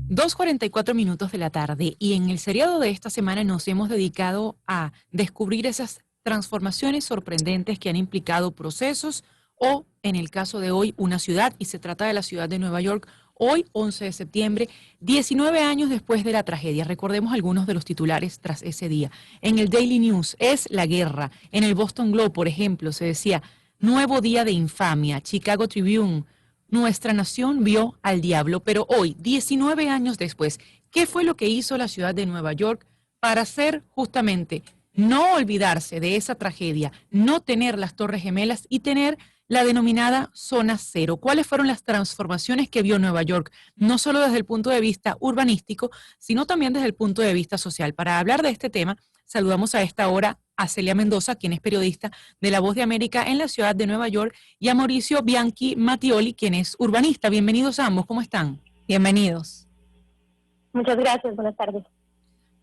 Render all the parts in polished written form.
2:44 de la tarde y en el seriado de esta semana nos hemos dedicado a descubrir esas transformaciones sorprendentes que han implicado procesos o, en el caso de hoy, una ciudad, y se trata de la ciudad de Nueva York, hoy 11 de septiembre, 19 años después de la tragedia. Recordemos algunos de los titulares tras ese día. En el Daily News es la guerra. En el Boston Globe, por ejemplo, se decía nuevo día de infamia. Chicago Tribune, nuestra nación vio al diablo, pero hoy, 19 años después, ¿qué fue lo que hizo la ciudad de Nueva York para hacer justamente no olvidarse de esa tragedia, no tener las Torres Gemelas y tener la denominada Zona Cero? ¿Cuáles fueron las transformaciones que vio Nueva York, no solo desde el punto de vista urbanístico, sino también desde el punto de vista social? Para hablar de este tema, saludamos a esta hora a Celia Mendoza, quien es periodista de La Voz de América en la ciudad de Nueva York, y a Mauricio Bianchi Mattioli, quien es urbanista. Bienvenidos a ambos, ¿cómo están? Bienvenidos. Muchas gracias, buenas tardes.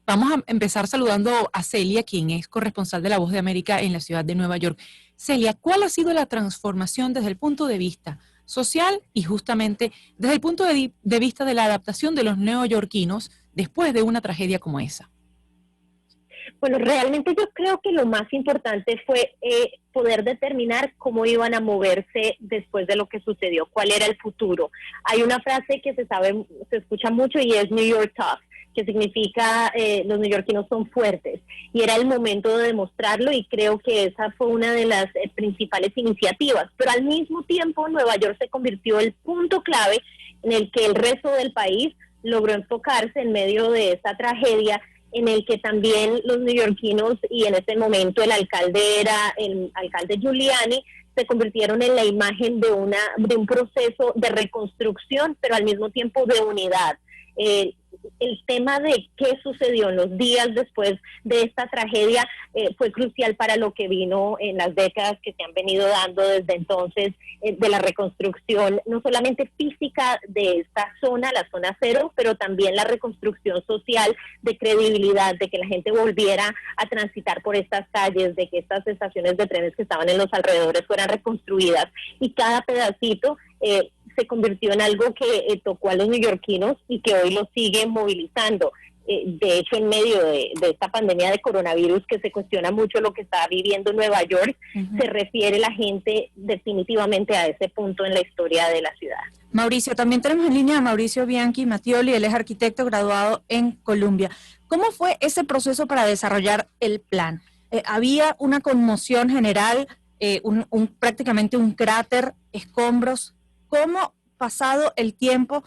Vamos a empezar saludando a Celia, quien es corresponsal de La Voz de América en la ciudad de Nueva York. Celia, ¿cuál ha sido la transformación desde el punto de vista social y justamente desde el punto de vista de la adaptación de los neoyorquinos después de una tragedia como esa? Bueno, realmente yo creo que lo más importante fue poder determinar cómo iban a moverse después de lo que sucedió, cuál era el futuro. Hay una frase que se escucha mucho y es New York Tough, que significa los neoyorquinos son fuertes, y era el momento de demostrarlo, y creo que esa fue una de las principales iniciativas. Pero al mismo tiempo Nueva York se convirtió en el punto clave en el que el resto del país logró enfocarse en medio de esta tragedia, en el que también los neoyorquinos, y en ese momento el alcalde era el alcalde Giuliani, se convirtieron en la imagen de un proceso de reconstrucción, pero al mismo tiempo de unidad. El tema de qué sucedió en los días después de esta tragedia fue crucial para lo que vino en las décadas que se han venido dando desde entonces, de la reconstrucción, no solamente física de esta zona, la zona cero, pero también la reconstrucción social, de credibilidad, de que la gente volviera a transitar por estas calles, de que estas estaciones de trenes que estaban en los alrededores fueran reconstruidas, y cada pedacito se convirtió en algo que tocó a los neoyorquinos y que hoy los sigue movilizando. De hecho, en medio de esta pandemia de coronavirus, que se cuestiona mucho lo que está viviendo Nueva York, se refiere la gente definitivamente a ese punto en la historia de la ciudad. Mauricio, también tenemos en línea a Mauricio Bianchi Mattioli, él es arquitecto graduado en Columbia. ¿Cómo fue ese proceso para desarrollar el plan? ¿Había una conmoción general, prácticamente un cráter, escombros? ¿Cómo, pasado el tiempo,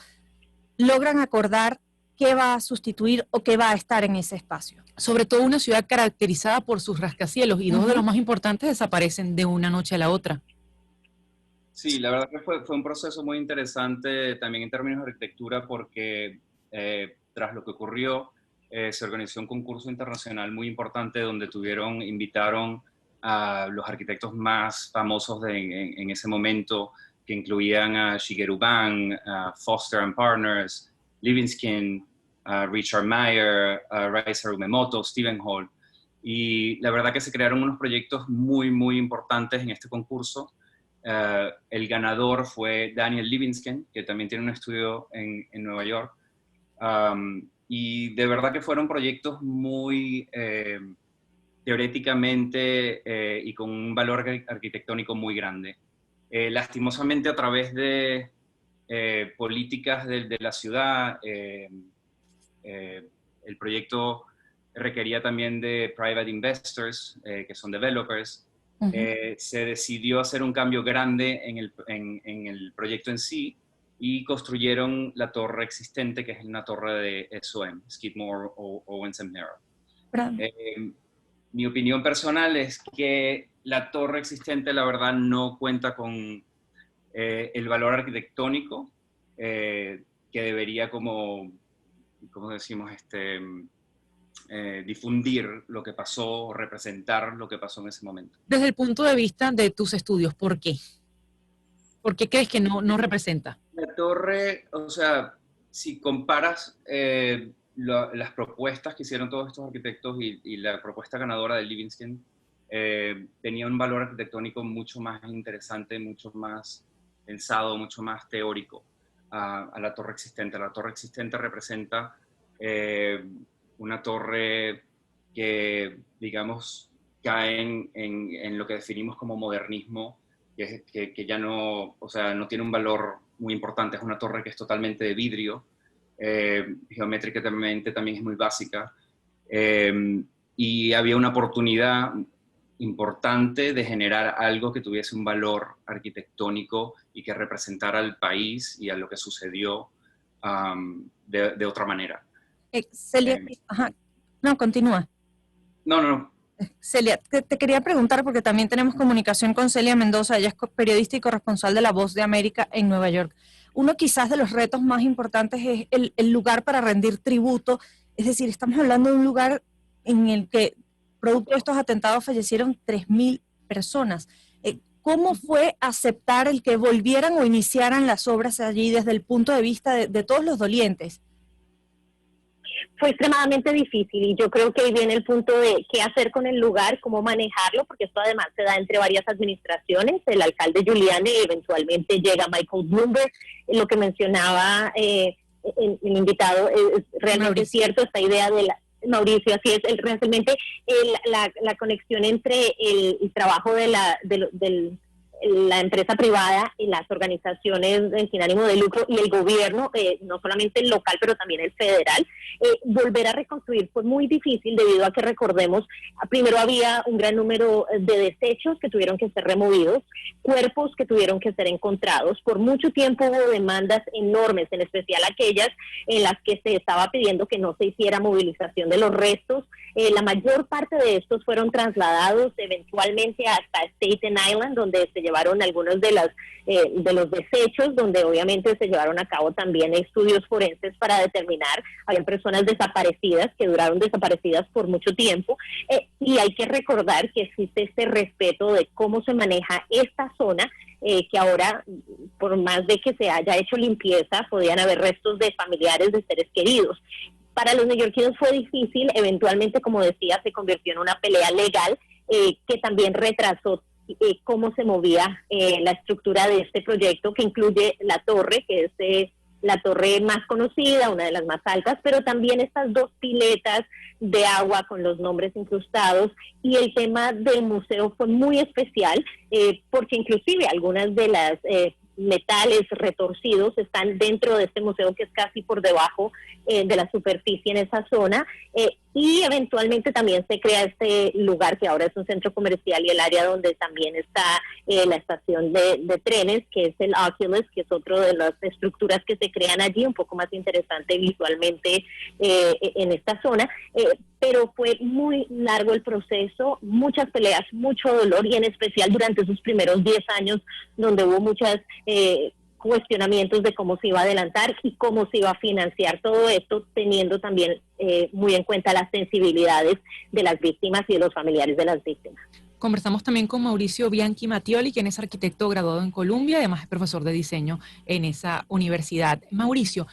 logran acordar qué va a sustituir o qué va a estar en ese espacio? Sobre todo una ciudad caracterizada por sus rascacielos, y dos de los más importantes desaparecen de una noche a la otra. Sí, la verdad que fue un proceso muy interesante también en términos de arquitectura, porque tras lo que ocurrió, se organizó un concurso internacional muy importante donde invitaron a los arquitectos más famosos en ese momento, que incluían a Shigeru Ban, a Foster and Partners, Libeskind, a Richard Meyer, a Rais Harumemoto, Stephen Hall. Y la verdad que se crearon unos proyectos muy, muy importantes en este concurso. El ganador fue Daniel Libeskind, que también tiene un estudio en Nueva York. Y de verdad que fueron proyectos muy teoréticamente y con un valor arquitectónico muy grande. Lastimosamente, a través de políticas de la ciudad, el proyecto requería también de private investors, que son developers. Se decidió hacer un cambio grande en el proyecto en sí, y construyeron la torre existente, que es una torre de SOM, Skidmore, Owens & Merrill. Mi opinión personal es que la torre existente, la verdad, no cuenta con el valor arquitectónico que debería, como decimos, difundir lo que pasó, representar lo que pasó en ese momento. Desde el punto de vista de tus estudios, ¿por qué? ¿Por qué crees que no representa? La torre, o sea, si comparas las propuestas que hicieron todos estos arquitectos y la propuesta ganadora de Libeskind, tenía un valor arquitectónico mucho más interesante, mucho más pensado, mucho más teórico. a la torre existente. La torre existente representa una torre que, digamos, cae en lo que definimos como modernismo, que ya no, o sea, no tiene un valor muy importante. Es una torre que es totalmente de vidrio, geométricamente también es muy básica, y había una oportunidad importante de generar algo que tuviese un valor arquitectónico y que representara al país y a lo que sucedió de otra manera. Celia, Eh, ajá, no, continúa. no, no, no. Celia, te quería preguntar, porque también tenemos comunicación con Celia Mendoza, ella es periodista y corresponsal de La Voz de América en Nueva York. Uno quizás de los retos más importantes es el lugar para rendir tributo, es decir, estamos hablando de un lugar en el que, producto de estos atentados, fallecieron 3.000 personas. ¿Cómo fue aceptar el que volvieran o iniciaran las obras allí desde el punto de vista de todos los dolientes? Fue extremadamente difícil y yo creo que ahí viene el punto de qué hacer con el lugar, cómo manejarlo, porque esto además se da entre varias administraciones. El alcalde Giuliani, eventualmente llega Michael Bloomberg. Lo que mencionaba el invitado es realmente Mauricio. cierto, esta idea de Mauricio, así es, realmente la conexión entre el trabajo de la empresa privada y las organizaciones sin ánimo de lucro y el gobierno, no solamente el local, pero también el federal, volver a reconstruir fue muy difícil debido a que, recordemos, primero había un gran número de desechos que tuvieron que ser removidos, cuerpos que tuvieron que ser encontrados. Por mucho tiempo hubo demandas enormes, en especial aquellas en las que se estaba pidiendo que no se hiciera movilización de los restos. La mayor parte de estos fueron trasladados eventualmente hasta Staten Island, donde se llevaron algunos de los desechos, donde obviamente se llevaron a cabo también estudios forenses para determinar, había personas desaparecidas que duraron desaparecidas por mucho tiempo, y hay que recordar que existe este respeto de cómo se maneja esta zona, que ahora, por más de que se haya hecho limpieza, podían haber restos de familiares, de seres queridos. Para los neoyorquinos fue difícil, eventualmente, como decía, se convirtió en una pelea legal que también retrasó cómo se movía la estructura de este proyecto, que incluye la torre, que es la torre más conocida, una de las más altas, pero también estas dos piletas de agua con los nombres incrustados, y el tema del museo fue muy especial, porque inclusive algunas de las metales retorcidos están dentro de este museo, que es casi por debajo de la superficie en esa zona, y eventualmente también se crea este lugar que ahora es un centro comercial, y el área donde también está la estación de trenes, que es el Oculus, que es otro de las estructuras que se crean allí, un poco más interesante visualmente en esta zona, pero fue muy largo el proceso, muchas peleas, mucho dolor, y en especial durante esos primeros 10 años, donde hubo muchas cuestionamientos de cómo se iba a adelantar y cómo se iba a financiar todo esto, teniendo también muy en cuenta las sensibilidades de las víctimas y de los familiares de las víctimas. Conversamos también con Mauricio Bianchi Mattioli, quien es arquitecto graduado en Columbia, además es profesor de diseño en esa universidad. Mauricio,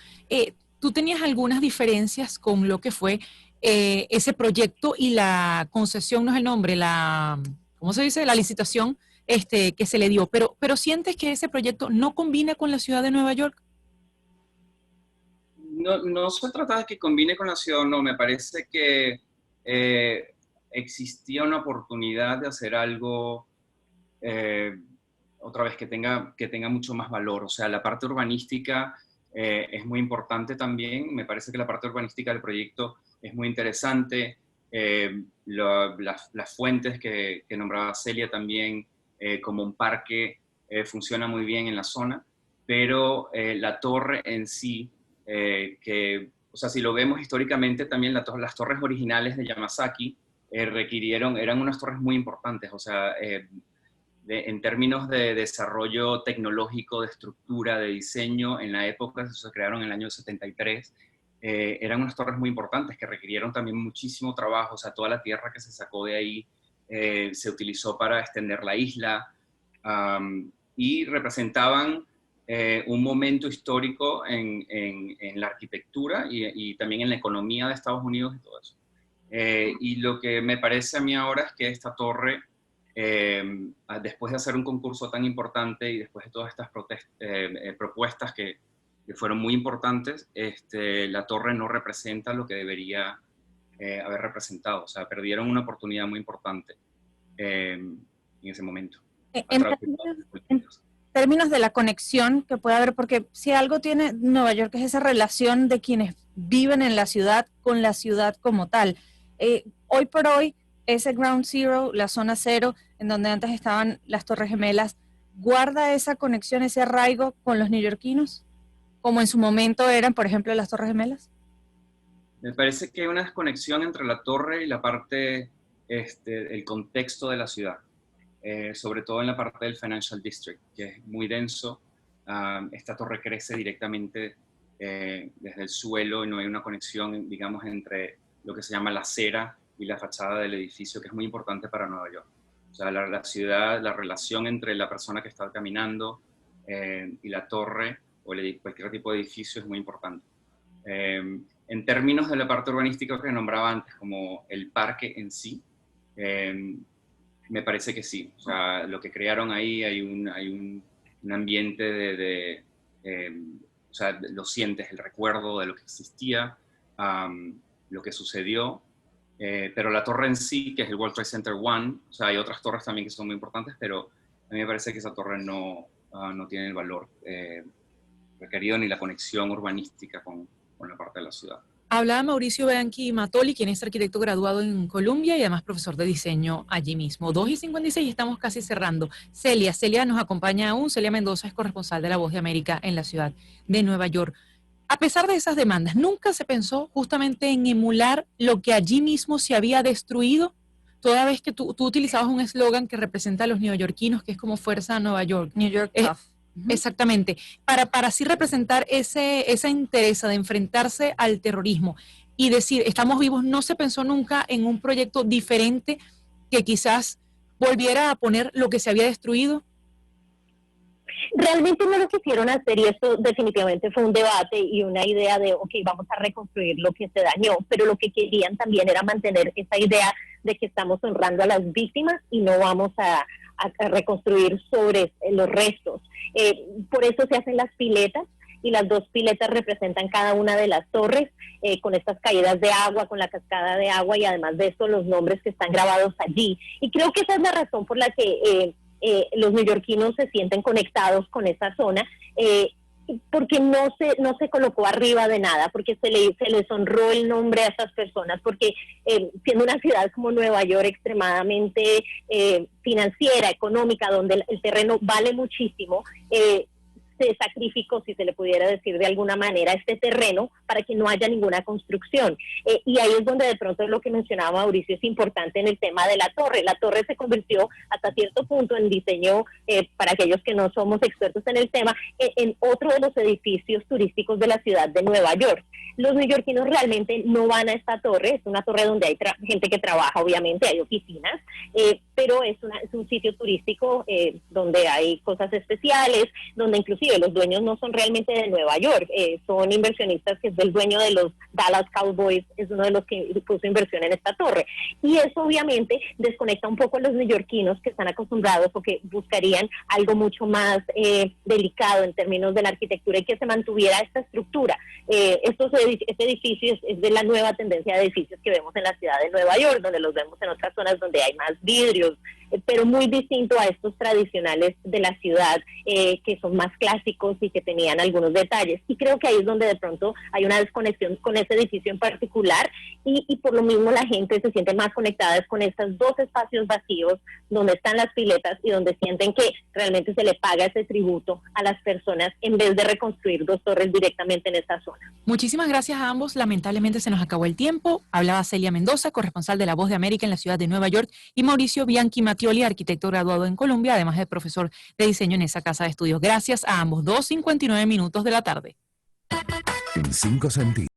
tú tenías algunas diferencias con lo que fue ese proyecto y la concesión, no es el nombre, ¿cómo se dice? La licitación que se le dio, pero ¿sientes que ese proyecto no combina con la ciudad de Nueva York? No, no se trata de que combine con la ciudad, no, me parece que existía una oportunidad de hacer algo, otra vez, que tenga mucho más valor. O sea, la parte urbanística es muy importante también. Me parece que la parte urbanística del proyecto es muy interesante. Las fuentes que nombraba Celia también, como un parque, funciona muy bien en la zona, pero la torre en sí, o sea, si lo vemos históricamente también, las torres originales de Yamasaki eran unas torres muy importantes, o sea, en términos de desarrollo tecnológico, de estructura, de diseño, en la época se crearon en el año 73, eran unas torres muy importantes que requirieron también muchísimo trabajo, o sea, toda la tierra que se sacó de ahí se utilizó para extender la isla, y representaban un momento histórico en la arquitectura y también en la economía de Estados Unidos y todo eso. Y lo que me parece a mí ahora es que esta torre, después de hacer un concurso tan importante y después de todas estas propuestas que fueron muy importantes, la torre no representa lo que debería haber representado. O sea, perdieron una oportunidad muy importante en ese momento. En términos de la conexión que puede haber, porque si algo tiene Nueva York es esa relación de quienes viven en la ciudad con la ciudad como tal. Hoy por hoy, ese Ground Zero, la zona cero, en donde antes estaban las Torres Gemelas, ¿guarda esa conexión, ese arraigo con los neoyorquinos? Como en su momento eran, por ejemplo, las Torres Gemelas. Me parece que hay una desconexión entre la torre y la parte, el contexto de la ciudad. Sobre todo en la parte del Financial District, que es muy denso. Esta torre crece directamente desde el suelo y no hay una conexión, digamos, entre lo que se llama la acera y la fachada del edificio, que es muy importante para Nueva York. O sea, la ciudad, la relación entre la persona que está caminando y la torre o cualquier tipo de edificio es muy importante. En términos de la parte urbanística que nombraba antes, como el parque en sí, me parece que sí. O sea, lo que crearon ahí, hay un ambiente o sea, lo sientes, el recuerdo de lo que existía, lo que sucedió, pero la torre en sí, que es el World Trade Center One, o sea, hay otras torres también que son muy importantes, pero a mí me parece que esa torre no tiene el valor requerido ni la conexión urbanística con la parte de la ciudad. Hablaba Mauricio Bianchi Matoli, quien es arquitecto graduado en Columbia y además profesor de diseño allí mismo. 2:56 y estamos casi cerrando. Celia nos acompaña aún. Celia Mendoza es corresponsal de La Voz de América en la ciudad de Nueva York. A pesar de esas demandas, ¿nunca se pensó justamente en emular lo que allí mismo se había destruido? Toda vez que tú utilizabas un eslogan que representa a los neoyorquinos, que es como Fuerza Nueva York. New York Tough. Exactamente, para así representar esa interés de enfrentarse al terrorismo y decir, estamos vivos. ¿No se pensó nunca en un proyecto diferente que quizás volviera a poner lo que se había destruido? Realmente no lo quisieron hacer y esto definitivamente fue un debate y una idea de, ok, vamos a reconstruir lo que se dañó, pero lo que querían también era mantener esa idea de que estamos honrando a las víctimas y no vamos a reconstruir sobre los restos. Por eso se hacen las piletas y las dos piletas representan cada una de las torres con estas caídas de agua, con la cascada de agua y además de esto los nombres que están grabados allí. Y creo que esa es la razón por la que los neoyorquinos se sienten conectados con esa zona, porque no se colocó arriba de nada, porque se les honró el nombre a esas personas, porque siendo una ciudad como Nueva York extremadamente financiera, económica, donde el terreno vale muchísimo, se sacrificó, si se le pudiera decir de alguna manera, este terreno para que no haya ninguna construcción. Y ahí es donde de pronto lo que mencionaba Mauricio es importante en el tema de la torre. La torre se convirtió hasta cierto punto en diseño, para aquellos que no somos expertos en el tema, en otro de los edificios turísticos de la ciudad de Nueva York. Los neoyorquinos realmente no van a esta torre, es una torre donde hay gente que trabaja, obviamente, hay oficinas, pero es un sitio turístico donde hay cosas especiales, donde inclusive los dueños no son realmente de Nueva York, son inversionistas, que es del dueño de los Dallas Cowboys, es uno de los que puso inversión en esta torre. Y eso obviamente desconecta un poco a los neoyorquinos que están acostumbrados o que buscarían algo mucho más delicado en términos de la arquitectura y que se mantuviera esta estructura. Este edificio es de la nueva tendencia de edificios que vemos en la ciudad de Nueva York, donde los vemos en otras zonas donde hay más vidrios, pero muy distinto a estos tradicionales de la ciudad, que son más clásicos y que tenían algunos detalles. Y creo que ahí es donde de pronto hay una desconexión con ese edificio en particular y por lo mismo la gente se siente más conectada con estos dos espacios vacíos donde están las piletas y donde sienten que realmente se le paga ese tributo a las personas en vez de reconstruir dos torres directamente en esta zona. Muchísimas gracias a ambos. Lamentablemente se nos acabó el tiempo. Hablaba Celia Mendoza, corresponsal de La Voz de América en la ciudad de Nueva York, y Mauricio Bianchi Matoli, arquitecto graduado en Columbia, además de profesor de diseño en esa casa de estudios. Gracias a ambos. 2:59 de la tarde. En 5 sentidos.